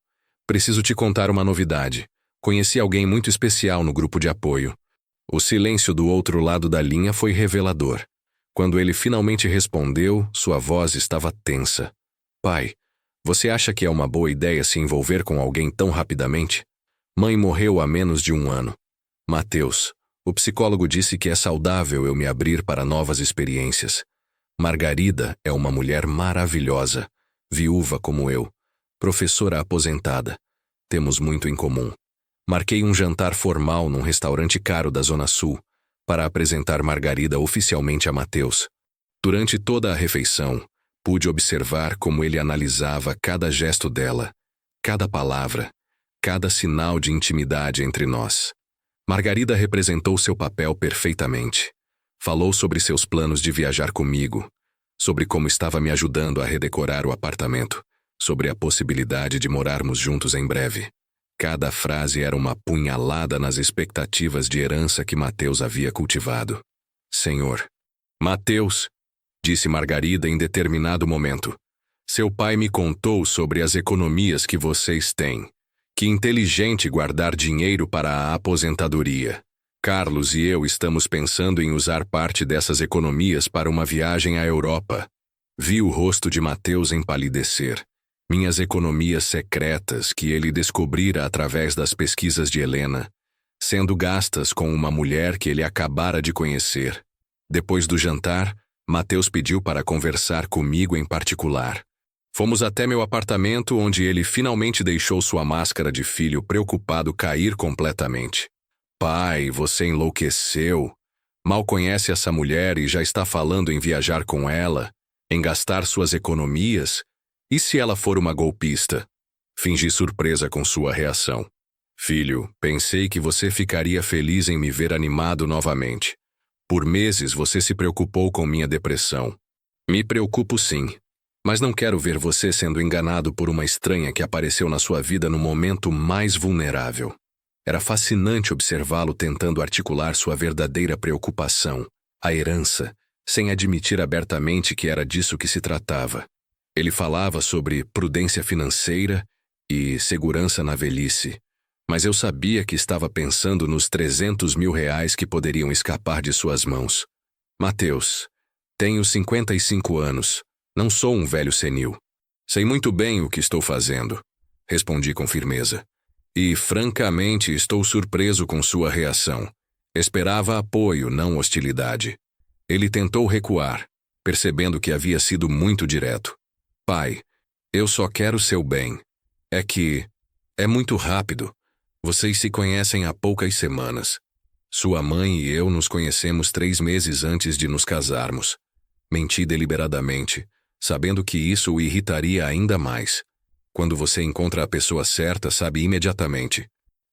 preciso te contar uma novidade. Conheci alguém muito especial no grupo de apoio. O silêncio do outro lado da linha foi revelador. Quando ele finalmente respondeu, sua voz estava tensa. Pai, você acha que é uma boa ideia se envolver com alguém tão rapidamente? Mãe morreu há menos de 1 ano. Mateus, o psicólogo disse que é saudável eu me abrir para novas experiências. Margarida é uma mulher maravilhosa, viúva como eu, professora aposentada. Temos muito em comum. Marquei um jantar formal num restaurante caro da Zona Sul para apresentar Margarida oficialmente a Mateus. Durante toda a refeição, pude observar como ele analisava cada gesto dela, cada palavra, cada sinal de intimidade entre nós. Margarida representou seu papel perfeitamente. Falou sobre seus planos de viajar comigo, sobre como estava me ajudando a redecorar o apartamento, sobre a possibilidade de morarmos juntos em breve. Cada frase era uma punhalada nas expectativas de herança que Mateus havia cultivado. Senhor. Mateus, disse Margarida em determinado momento. Seu pai me contou sobre as economias que vocês têm. Que inteligente guardar dinheiro para a aposentadoria. Carlos e eu estamos pensando em usar parte dessas economias para uma viagem à Europa. Vi o rosto de Mateus empalidecer. Minhas economias secretas que ele descobrira através das pesquisas de Helena, sendo gastas com uma mulher que ele acabara de conhecer. Depois do jantar, Mateus pediu para conversar comigo em particular. Fomos até meu apartamento, onde ele finalmente deixou sua máscara de filho preocupado cair completamente. Pai, você enlouqueceu. Mal conhece essa mulher e já está falando em viajar com ela, em gastar suas economias? E se ela for uma golpista? Fingi surpresa com sua reação. Filho, pensei que você ficaria feliz em me ver animado novamente. Por meses você se preocupou com minha depressão. Me preocupo sim, mas não quero ver você sendo enganado por uma estranha que apareceu na sua vida no momento mais vulnerável. Era fascinante observá-lo tentando articular sua verdadeira preocupação, a herança, sem admitir abertamente que era disso que se tratava. Ele falava sobre prudência financeira e segurança na velhice, mas eu sabia que estava pensando nos 300 mil reais que poderiam escapar de suas mãos. Mateus, tenho 55 anos, não sou um velho senil. Sei muito bem o que estou fazendo, respondi com firmeza. E, francamente, estou surpreso com sua reação. Esperava apoio, não hostilidade. Ele tentou recuar, percebendo que havia sido muito direto. Pai, eu só quero seu bem. É que é muito rápido. Vocês se conhecem há poucas semanas. Sua mãe e eu nos conhecemos 3 meses antes de nos casarmos. Menti deliberadamente, sabendo que isso o irritaria ainda mais. Quando você encontra a pessoa certa, sabe imediatamente.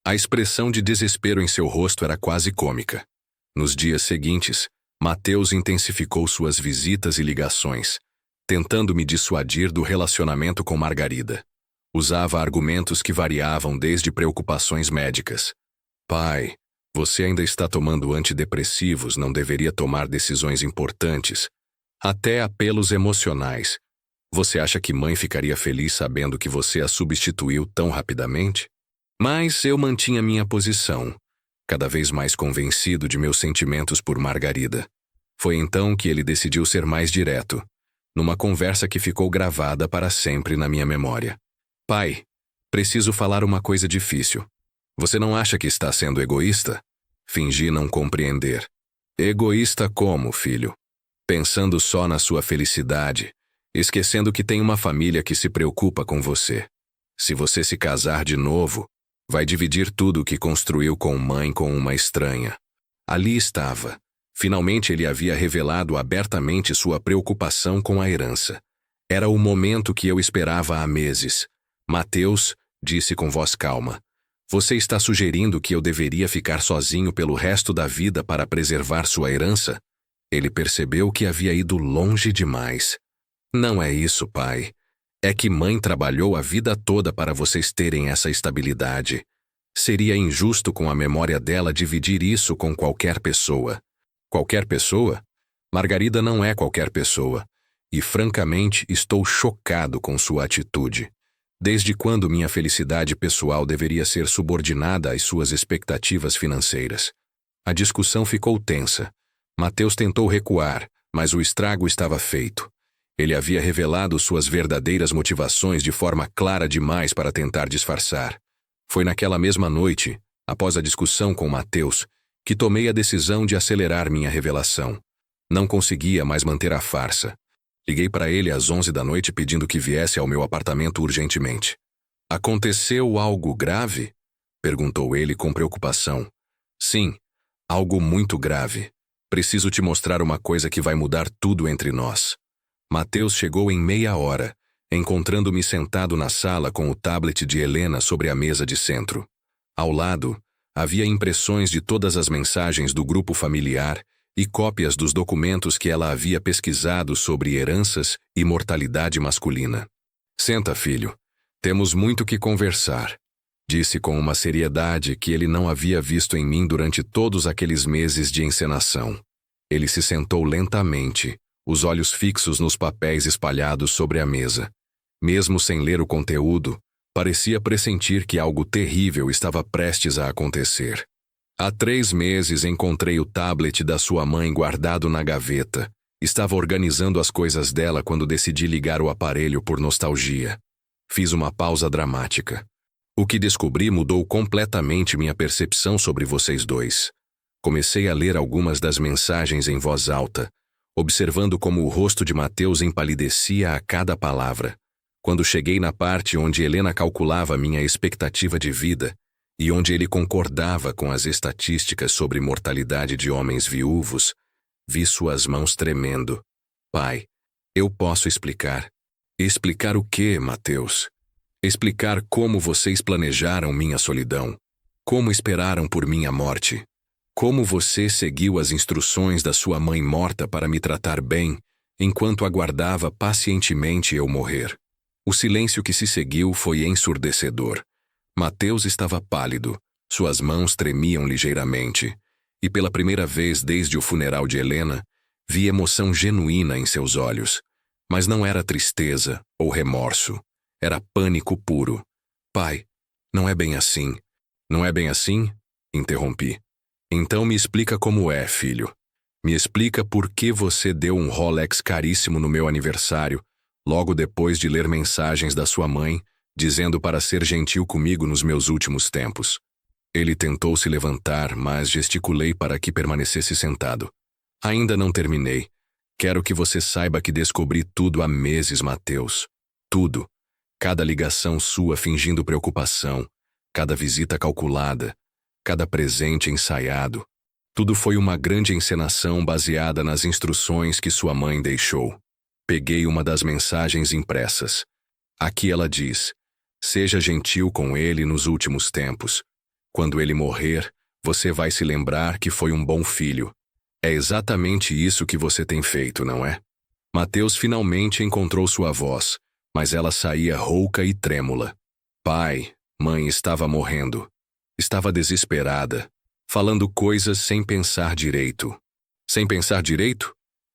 A expressão de desespero em seu rosto era quase cômica. Nos dias seguintes, Mateus intensificou suas visitas e ligações, tentando me dissuadir do relacionamento com Margarida. Usava argumentos que variavam desde preocupações médicas. Pai, você ainda está tomando antidepressivos, não deveria tomar decisões importantes. Até apelos emocionais. Você acha que mãe ficaria feliz sabendo que você a substituiu tão rapidamente? Mas eu mantinha minha posição, cada vez mais convencido de meus sentimentos por Margarida. Foi então que ele decidiu ser mais direto, numa conversa que ficou gravada para sempre na minha memória. Pai, preciso falar uma coisa difícil. Você não acha que está sendo egoísta? Fingi não compreender. Egoísta como, filho? Pensando só na sua felicidade, esquecendo que tem uma família que se preocupa com você. Se você se casar de novo, vai dividir tudo o que construiu com uma estranha. Ali estava. Finalmente ele havia revelado abertamente sua preocupação com a herança. Era o momento que eu esperava há meses. Mateus, disse com voz calma, você está sugerindo que eu deveria ficar sozinho pelo resto da vida para preservar sua herança? Ele percebeu que havia ido longe demais. Não é isso, pai. É que mãe trabalhou a vida toda para vocês terem essa estabilidade. Seria injusto com a memória dela dividir isso com qualquer pessoa. Qualquer pessoa? Margarida não é qualquer pessoa. E, francamente, estou chocado com sua atitude. Desde quando minha felicidade pessoal deveria ser subordinada às suas expectativas financeiras? A discussão ficou tensa. Mateus tentou recuar, mas o estrago estava feito. Ele havia revelado suas verdadeiras motivações de forma clara demais para tentar disfarçar. Foi naquela mesma noite, após a discussão com Mateus, que tomei a decisão de acelerar minha revelação. Não conseguia mais manter a farsa. Liguei para ele às 11 da noite pedindo que viesse ao meu apartamento urgentemente. Aconteceu algo grave? Perguntou ele com preocupação. Sim, algo muito grave. Preciso te mostrar uma coisa que vai mudar tudo entre nós. Mateus chegou em meia hora, encontrando-me sentado na sala com o tablet de Helena sobre a mesa de centro. Ao lado, havia impressões de todas as mensagens do grupo familiar e cópias dos documentos que ela havia pesquisado sobre heranças e mortalidade masculina. Senta, filho. Temos muito que conversar, disse com uma seriedade que ele não havia visto em mim durante todos aqueles meses de encenação. Ele se sentou lentamente, os olhos fixos nos papéis espalhados sobre a mesa. Mesmo sem ler o conteúdo, parecia pressentir que algo terrível estava prestes a acontecer. Há 3 meses encontrei o tablet da sua mãe guardado na gaveta. Estava organizando as coisas dela quando decidi ligar o aparelho por nostalgia. Fiz uma pausa dramática. O que descobri mudou completamente minha percepção sobre vocês dois. Comecei a ler algumas das mensagens em voz alta, observando como o rosto de Mateus empalidecia a cada palavra. Quando cheguei na parte onde Helena calculava minha expectativa de vida e onde ele concordava com as estatísticas sobre mortalidade de homens viúvos, vi suas mãos tremendo. Pai, eu posso explicar. Explicar o quê, Mateus? Explicar como vocês planejaram minha solidão. Como esperaram por minha morte. Como você seguiu as instruções da sua mãe morta para me tratar bem, enquanto aguardava pacientemente eu morrer. O silêncio que se seguiu foi ensurdecedor. Mateus estava pálido, suas mãos tremiam ligeiramente, e pela primeira vez desde o funeral de Helena, vi emoção genuína em seus olhos. Mas não era tristeza ou remorso, era pânico puro. Pai, não é bem assim. Não é bem assim? Interrompi. Então me explica como é, filho. Me explica por que você deu um Rolex caríssimo no meu aniversário, logo depois de ler mensagens da sua mãe, dizendo para ser gentil comigo nos meus últimos tempos. Ele tentou se levantar, mas gesticulei para que permanecesse sentado. Ainda não terminei. Quero que você saiba que descobri tudo há meses, Mateus. Tudo. Cada ligação sua fingindo preocupação, cada visita calculada, cada presente ensaiado. Tudo foi uma grande encenação baseada nas instruções que sua mãe deixou. Peguei uma das mensagens impressas. Aqui ela diz: seja gentil com ele nos últimos tempos. Quando ele morrer, você vai se lembrar que foi um bom filho. É exatamente isso que você tem feito, não é? Mateus finalmente encontrou sua voz, mas ela saía rouca e trêmula. Pai, mãe estava morrendo. Estava desesperada, falando coisas sem pensar direito. Sem pensar direito?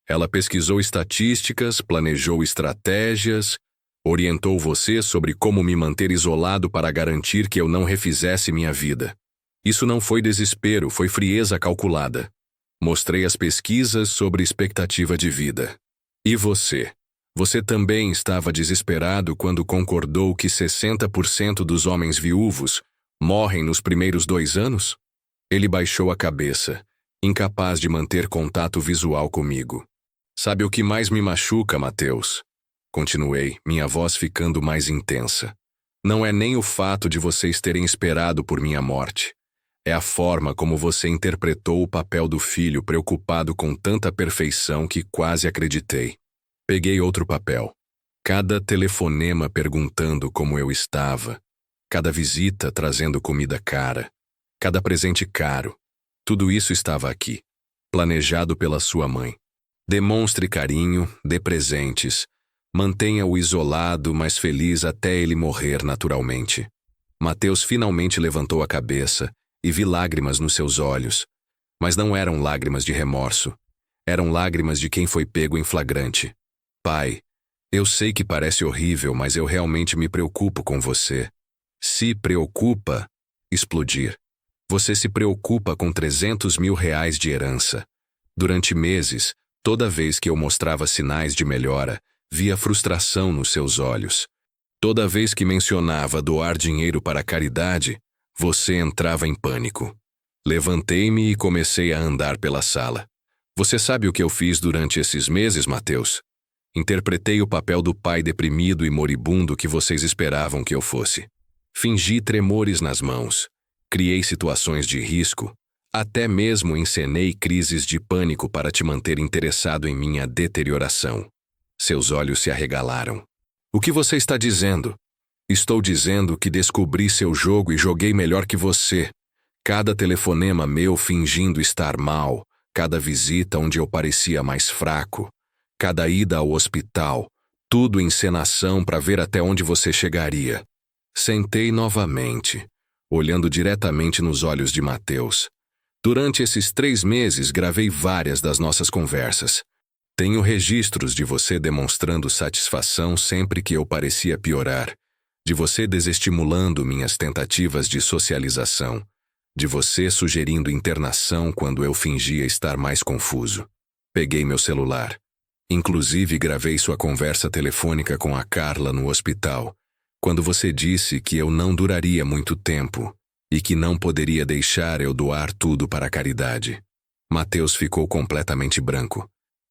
Ela pesquisou estatísticas, planejou estratégias, orientou você sobre como me manter isolado para garantir que eu não refizesse minha vida. Isso não foi desespero, foi frieza calculada. Mostrei as pesquisas sobre expectativa de vida. E você? Você também estava desesperado quando concordou que 60% dos homens viúvos morrem nos primeiros 2 anos? Ele baixou a cabeça, incapaz de manter contato visual comigo. Sabe o que mais me machuca, Mateus? Continuei, minha voz ficando mais intensa. Não é nem o fato de vocês terem esperado por minha morte. É a forma como você interpretou o papel do filho preocupado com tanta perfeição que quase acreditei. Peguei outro papel. Cada telefonema perguntando como eu estava. Cada visita trazendo comida cara. Cada presente caro. Tudo isso estava aqui. Planejado pela sua mãe. Demonstre carinho, dê presentes. Mantenha-o isolado, mas feliz até ele morrer naturalmente. Mateus finalmente levantou a cabeça e vi lágrimas nos seus olhos. Mas não eram lágrimas de remorso. Eram lágrimas de quem foi pego em flagrante. Pai, eu sei que parece horrível, mas eu realmente me preocupo com você. Se preocupa? Explodir. Você se preocupa com 300 mil reais de herança. Durante meses, toda vez que eu mostrava sinais de melhora, via frustração nos seus olhos. Toda vez que mencionava doar dinheiro para a caridade, você entrava em pânico. Levantei-me e comecei a andar pela sala. Você sabe o que eu fiz durante esses meses, Mateus? Interpretei o papel do pai deprimido e moribundo que vocês esperavam que eu fosse. Fingi tremores nas mãos. Criei situações de risco. Até mesmo encenei crises de pânico para te manter interessado em minha deterioração. Seus olhos se arregalaram. O que você está dizendo? Estou dizendo que descobri seu jogo e joguei melhor que você. Cada telefonema meu fingindo estar mal, cada visita onde eu parecia mais fraco, cada ida ao hospital, tudo encenação para ver até onde você chegaria. Sentei novamente, olhando diretamente nos olhos de Mateus. Durante esses 3 meses gravei várias das nossas conversas. Tenho registros de você demonstrando satisfação sempre que eu parecia piorar, de você desestimulando minhas tentativas de socialização, de você sugerindo internação quando eu fingia estar mais confuso. Peguei meu celular. Inclusive gravei sua conversa telefônica com a Carla no hospital, quando você disse que eu não duraria muito tempo e que não poderia deixar eu doar tudo para a caridade. Mateus ficou completamente branco.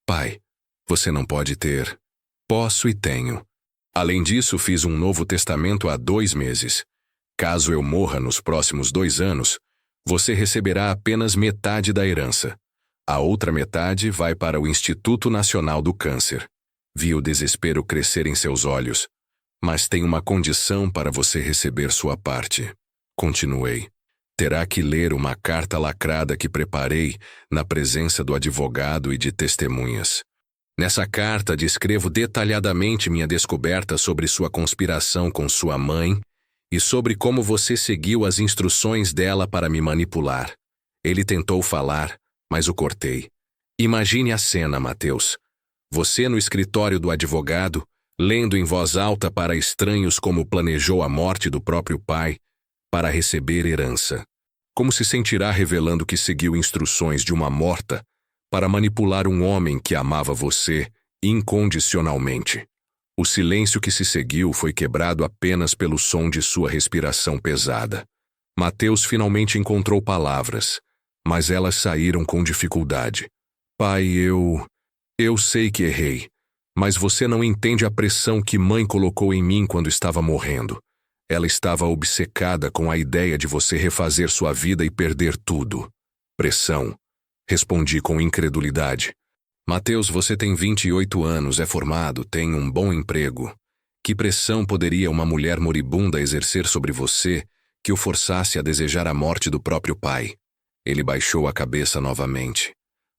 Pai, você não pode ter. Posso e tenho. Além disso, fiz um novo testamento há 2 meses. Caso eu morra nos próximos 2 anos, você receberá apenas metade da herança. A outra metade vai para o Instituto Nacional do Câncer. Vi o desespero crescer em seus olhos. Mas tem uma condição para você receber sua parte. Continuei. Terá que ler uma carta lacrada que preparei na presença do advogado e de testemunhas. Nessa carta descrevo detalhadamente minha descoberta sobre sua conspiração com sua mãe e sobre como você seguiu as instruções dela para me manipular. Ele tentou falar, mas o cortei. Imagine a cena, Mateus. Você no escritório do advogado, lendo em voz alta para estranhos como planejou a morte do próprio pai, para receber herança. Como se sentirá revelando que seguiu instruções de uma morta para manipular um homem que amava você incondicionalmente? O silêncio que se seguiu foi quebrado apenas pelo som de sua respiração pesada. Mateus finalmente encontrou palavras, mas elas saíram com dificuldade. Pai, eu sei que errei, mas você não entende a pressão que mãe colocou em mim quando estava morrendo. Ela estava obcecada com a ideia de você refazer sua vida e perder tudo. Pressão. Respondi com incredulidade. Mateus, você tem 28 anos, é formado, tem um bom emprego. Que pressão poderia uma mulher moribunda exercer sobre você que o forçasse a desejar a morte do próprio pai? Ele baixou a cabeça novamente.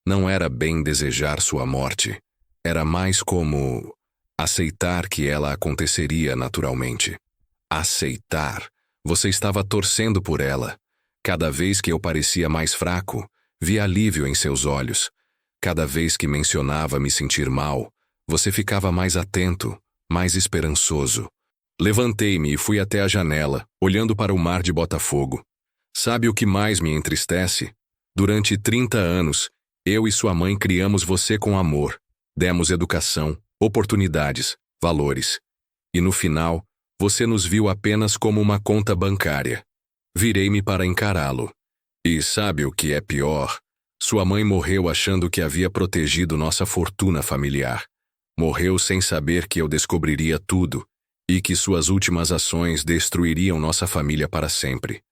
Não era bem desejar sua morte. Era mais como aceitar que ela aconteceria naturalmente. Aceitar. Você estava torcendo por ela. Cada vez que eu parecia mais fraco, vi alívio em seus olhos. Cada vez que mencionava me sentir mal, você ficava mais atento, mais esperançoso. Levantei-me e fui até a janela, olhando para o mar de Botafogo. Sabe o que mais me entristece? Durante 30 anos, eu e sua mãe criamos você com amor. Demos educação, oportunidades, valores. E no final, você nos viu apenas como uma conta bancária. Virei-me para encará-lo. E sabe o que é pior? Sua mãe morreu achando que havia protegido nossa fortuna familiar. Morreu sem saber que eu descobriria tudo e que suas últimas ações destruiriam nossa família para sempre.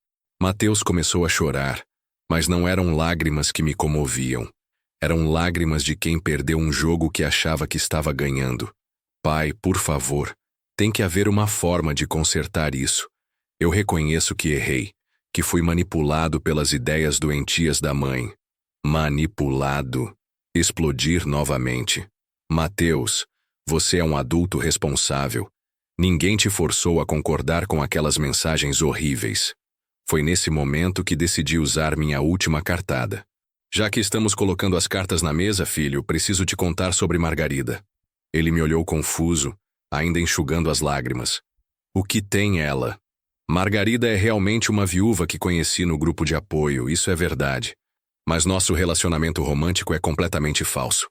Mateus começou a chorar, mas não eram lágrimas que me comoviam. Eram lágrimas de quem perdeu um jogo que achava que estava ganhando. Pai, por favor, tem que haver uma forma de consertar isso. Eu reconheço que errei, que fui manipulado pelas ideias doentias da mãe. Manipulado. Explodir novamente. Mateus, você é um adulto responsável. Ninguém te forçou a concordar com aquelas mensagens horríveis. Foi nesse momento que decidi usar minha última cartada. Já que estamos colocando as cartas na mesa, filho, preciso te contar sobre Margarida. Ele me olhou confuso, ainda enxugando as lágrimas. O que tem ela? Margarida é realmente uma viúva que conheci no grupo de apoio, isso é verdade. Mas nosso relacionamento romântico é completamente falso.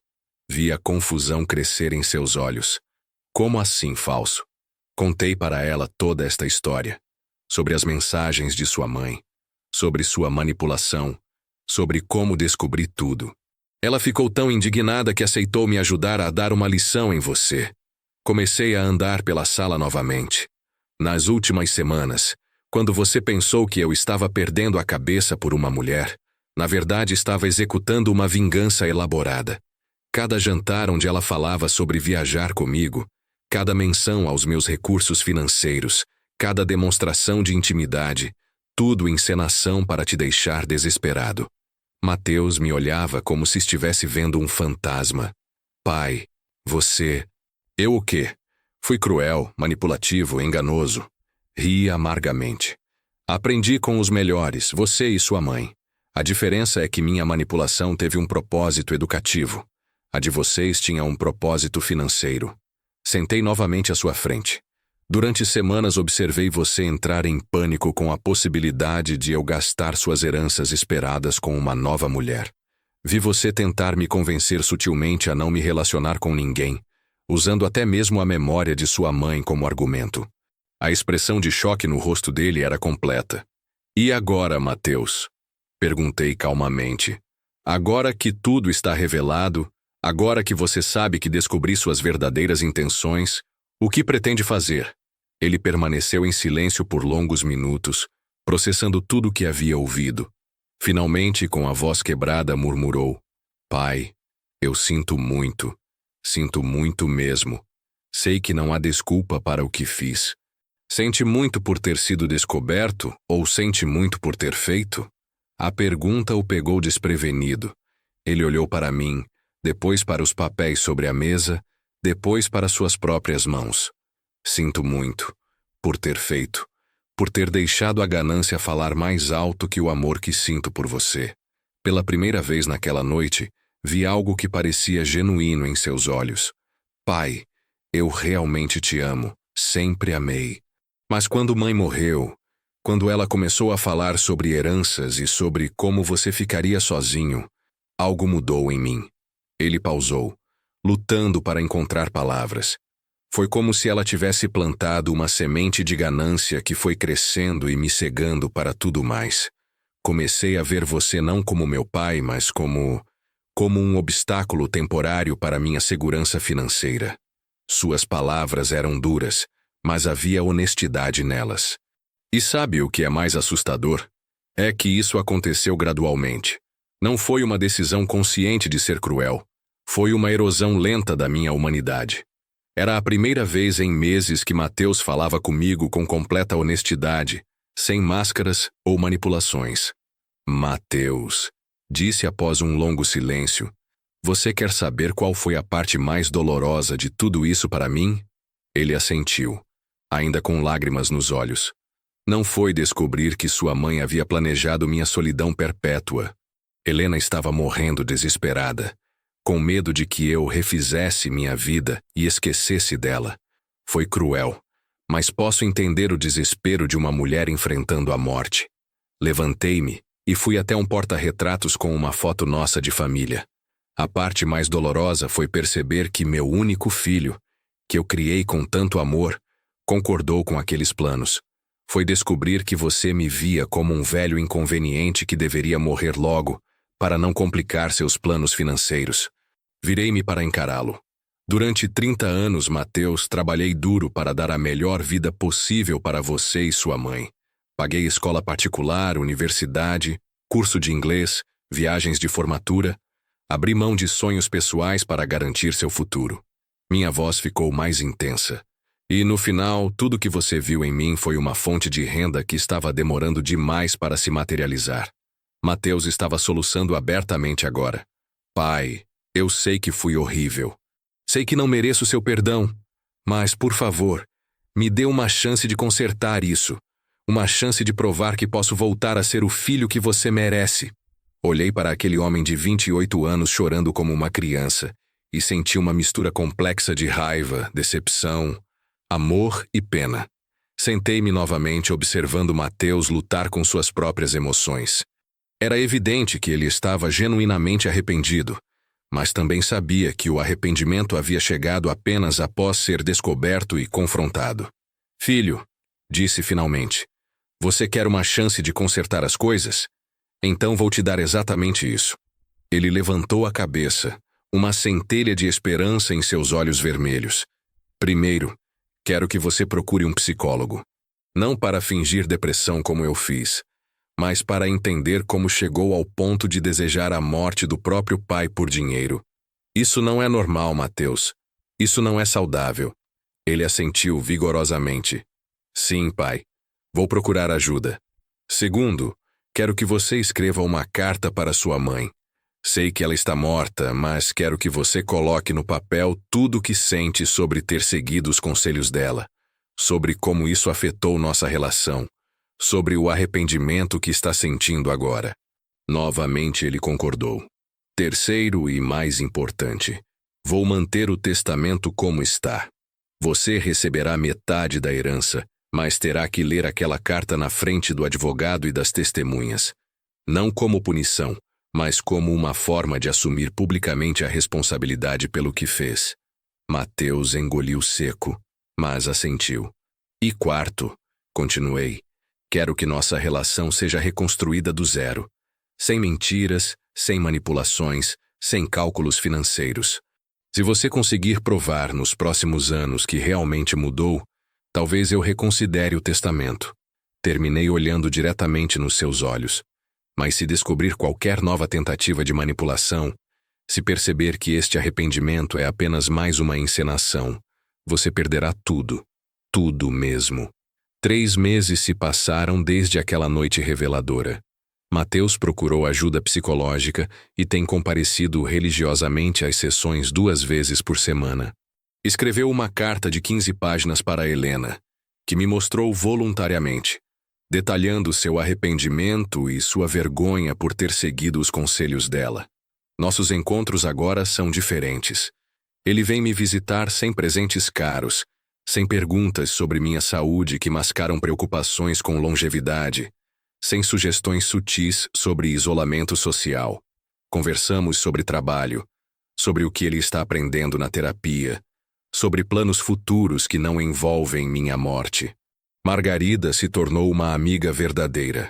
Vi a confusão crescer em seus olhos. Como assim falso? Contei para ela toda esta história. Sobre as mensagens de sua mãe. Sobre sua manipulação. Sobre como descobri tudo. Ela ficou tão indignada que aceitou me ajudar a dar uma lição em você. Comecei a andar pela sala novamente. Nas últimas semanas, quando você pensou que eu estava perdendo a cabeça por uma mulher, na verdade estava executando uma vingança elaborada. Cada jantar onde ela falava sobre viajar comigo, cada menção aos meus recursos financeiros, cada demonstração de intimidade, tudo encenação para te deixar desesperado. Mateus me olhava como se estivesse vendo um fantasma. Pai, você... Eu o quê? Fui cruel, manipulativo, enganoso. Ri amargamente. Aprendi com os melhores, você e sua mãe. A diferença é que minha manipulação teve um propósito educativo. A de vocês tinha um propósito financeiro. Sentei novamente à sua frente. Durante semanas observei você entrar em pânico com a possibilidade de eu gastar suas heranças esperadas com uma nova mulher. Vi você tentar me convencer sutilmente a não me relacionar com ninguém, usando até mesmo a memória de sua mãe como argumento. A expressão de choque no rosto dele era completa. E agora, Mateus? Perguntei calmamente. Agora que tudo está revelado, agora que você sabe que descobri suas verdadeiras intenções, o que pretende fazer? Ele permaneceu em silêncio por longos minutos, processando tudo o que havia ouvido. Finalmente, com a voz quebrada, murmurou: Pai, eu sinto muito mesmo. Sei que não há desculpa para o que fiz. Sente muito por ter sido descoberto ou sente muito por ter feito? A pergunta o pegou desprevenido. Ele olhou para mim, depois para os papéis sobre a mesa, depois para suas próprias mãos. Sinto muito, por ter feito, por ter deixado a ganância falar mais alto que o amor que sinto por você. Pela primeira vez naquela noite, vi algo que parecia genuíno em seus olhos. Pai, eu realmente te amo, sempre amei. Mas quando mãe morreu, quando ela começou a falar sobre heranças e sobre como você ficaria sozinho, algo mudou em mim. Ele pausou, lutando para encontrar palavras. Foi como se ela tivesse plantado uma semente de ganância que foi crescendo e me cegando para tudo mais. Comecei a ver você não como meu pai, mas como um obstáculo temporário para minha segurança financeira. Suas palavras eram duras, mas havia honestidade nelas. E sabe o que é mais assustador? É que isso aconteceu gradualmente. Não foi uma decisão consciente de ser cruel. Foi uma erosão lenta da minha humanidade. Era a primeira vez em meses que Mateus falava comigo com completa honestidade, sem máscaras ou manipulações. Mateus, disse após um longo silêncio, você quer saber qual foi a parte mais dolorosa de tudo isso para mim? Ele assentiu, ainda com lágrimas nos olhos. Não foi descobrir que sua mãe havia planejado minha solidão perpétua. Helena estava morrendo desesperada, com medo de que eu refizesse minha vida e esquecesse dela. Foi cruel, mas posso entender o desespero de uma mulher enfrentando a morte. Levantei-me e fui até um porta-retratos com uma foto nossa de família. A parte mais dolorosa foi perceber que meu único filho, que eu criei com tanto amor, concordou com aqueles planos. Foi descobrir que você me via como um velho inconveniente que deveria morrer logo, para não complicar seus planos financeiros. Virei-me para encará-lo. Durante 30 anos, Mateus, trabalhei duro para dar a melhor vida possível para você e sua mãe. Paguei escola particular, universidade, curso de inglês, viagens de formatura. Abri mão de sonhos pessoais para garantir seu futuro. Minha voz ficou mais intensa. E, no final, tudo que você viu em mim foi uma fonte de renda que estava demorando demais para se materializar. Mateus estava soluçando abertamente agora. Pai, eu sei que fui horrível. Sei que não mereço seu perdão. Mas, por favor, me dê uma chance de consertar isso. Uma chance de provar que posso voltar a ser o filho que você merece. Olhei para aquele homem de 28 anos chorando como uma criança e senti uma mistura complexa de raiva, decepção, amor e pena. Sentei-me novamente observando Mateus lutar com suas próprias emoções. Era evidente que ele estava genuinamente arrependido, mas também sabia que o arrependimento havia chegado apenas após ser descoberto e confrontado. Filho, disse finalmente, você quer uma chance de consertar as coisas? Então vou te dar exatamente isso. Ele levantou a cabeça, uma centelha de esperança em seus olhos vermelhos. Primeiro, quero que você procure um psicólogo. Não para fingir depressão como eu fiz, mas para entender como chegou ao ponto de desejar a morte do próprio pai por dinheiro. Isso não é normal, Mateus. Isso não é saudável. Ele assentiu vigorosamente. Sim, pai. Vou procurar ajuda. Segundo, quero que você escreva uma carta para sua mãe. Sei que ela está morta, mas quero que você coloque no papel tudo o que sente sobre ter seguido os conselhos dela, sobre como isso afetou nossa relação, sobre o arrependimento que está sentindo agora. Novamente ele concordou. Terceiro e mais importante, vou manter o testamento como está. Você receberá metade da herança, mas terá que ler aquela carta na frente do advogado e das testemunhas. Não como punição, mas como uma forma de assumir publicamente a responsabilidade pelo que fez. Mateus engoliu seco, mas assentiu. E quarto, continuei, quero que nossa relação seja reconstruída do zero. Sem mentiras, sem manipulações, sem cálculos financeiros. Se você conseguir provar nos próximos anos que realmente mudou, talvez eu reconsidere o testamento. Terminei olhando diretamente nos seus olhos. Mas se descobrir qualquer nova tentativa de manipulação, se perceber que este arrependimento é apenas mais uma encenação, você perderá tudo. Tudo mesmo. 3 meses se passaram desde aquela noite reveladora. Mateus procurou ajuda psicológica e tem comparecido religiosamente às sessões 2 vezes por semana. Escreveu uma carta de 15 páginas para Helena, que me mostrou voluntariamente, detalhando seu arrependimento e sua vergonha por ter seguido os conselhos dela. Nossos encontros agora são diferentes. Ele vem me visitar sem presentes caros, sem perguntas sobre minha saúde que mascaram preocupações com longevidade, sem sugestões sutis sobre isolamento social. Conversamos sobre trabalho, sobre o que ele está aprendendo na terapia, sobre planos futuros que não envolvem minha morte. Margarida se tornou uma amiga verdadeira,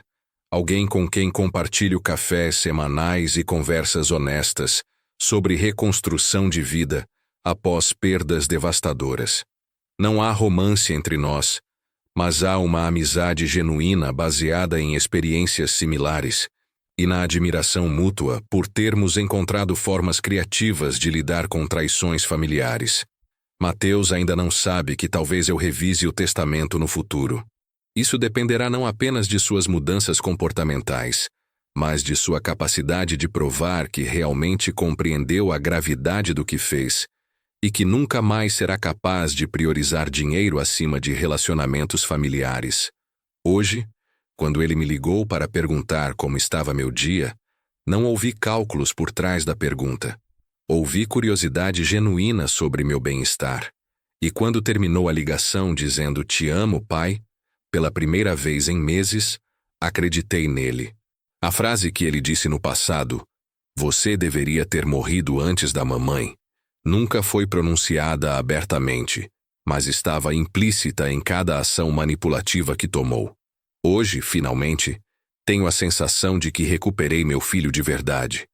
alguém com quem compartilho cafés semanais e conversas honestas sobre reconstrução de vida após perdas devastadoras. Não há romance entre nós, mas há uma amizade genuína baseada em experiências similares e na admiração mútua por termos encontrado formas criativas de lidar com traições familiares. Mateus ainda não sabe que talvez eu revise o testamento no futuro. Isso dependerá não apenas de suas mudanças comportamentais, mas de sua capacidade de provar que realmente compreendeu a gravidade do que fez e que nunca mais será capaz de priorizar dinheiro acima de relacionamentos familiares. Hoje, quando ele me ligou para perguntar como estava meu dia, não ouvi cálculos por trás da pergunta. Ouvi curiosidade genuína sobre meu bem-estar. E quando terminou a ligação dizendo "Te amo, pai", pela primeira vez em meses, acreditei nele. A frase que ele disse no passado, "Você deveria ter morrido antes da mamãe", nunca foi pronunciada abertamente, mas estava implícita em cada ação manipulativa que tomou. Hoje, finalmente, tenho a sensação de que recuperei meu filho de verdade.